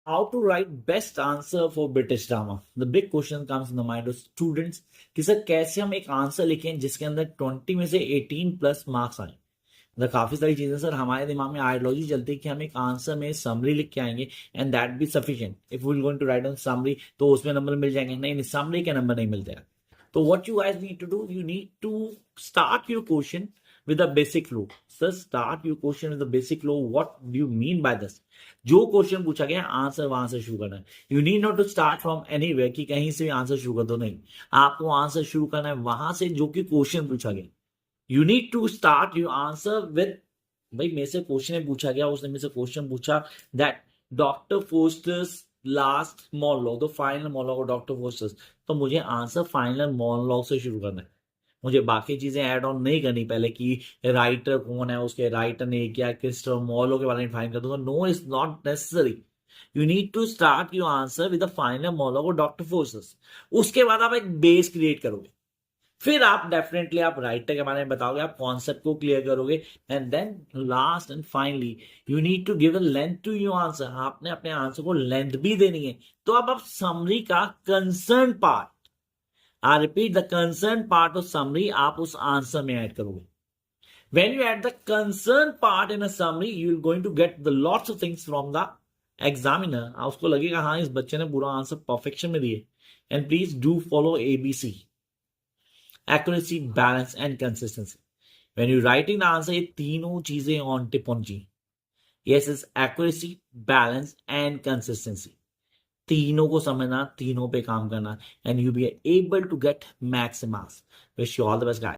How to write best answer for British drama? The big question comes in the mind of students कि sir कैसे हम एक answer लिखें जिसके अंदर 20 में से 18 प्लस मार्क्स आए। मतलब काफी सारी चीजें सर हमारे दिमाग में आइडियोलॉजी चलती है कि हम एक आंसर में समरी लिख के आएंगे and that be sufficient. If we going to write on summary तो उसमें नंबर मिल जाएंगे, नहीं समरी के नंबर नहीं मिलते हैं। तो what you guys need to do, you need to start your question with a basic flow. Sir, start your question with a basic flow. What do you mean by this? जो question पूछा गया answer वहां से शुरू करना है। You need not to start from anywhere कि कहीं से भी आंसर शुरू कर दो, नहीं, आपको आंसर शुरू करना है वहां से जो कि क्वेश्चन पूछा गया। You need to start your answer with, भाई मेरे से क्वेश्चन पूछा गया, उसने मेरे से क्वेश्चन पूछा that doctor fosters last monologue, the final monologue of doctor fosters, तो मुझे आंसर फाइनल मोनोलॉग से शुरू करना है। मुझे बाकी चीजें ऐड ऑन नहीं करनी पहले कि राइटर कौन है, उसके राइटर ने क्या क्रिस्टोफर मॉर्लो के बारे में फाइन कर दूंगा। No, is not necessary. You need to start your answer with the final monologue of Doctor Faustus. उसके बाद आप एक बेस क्रिएट करोगे, फिर आप डेफिनेटली आप राइटर के बारे में बताओगे, आप कॉन्सेप्ट को क्लियर करोगे and then last and finally you need to give a length to your answer. आपने अपने आंसर को लेंथ भी देनी है। तो अब आप समरी का concern part, I repeat, the concern part of summary आप उस आंसर में ऐड करोगे। When you add the concern part in a summary, you're going to get the lots of things from the examiner. उसको लगेगा हाँ इस बच्चे ने पूरा आंसर परफेक्शन में दिए। And please do follow ABC: accuracy, balance and consistency. When you're writing the answer, ये तीनों चीजें on tip होनी चाहिए। Yes, is accuracy, balance and consistency. तीनों को समझना, तीनों पे काम करना and you be able to get max marks. Wish you all the best guys.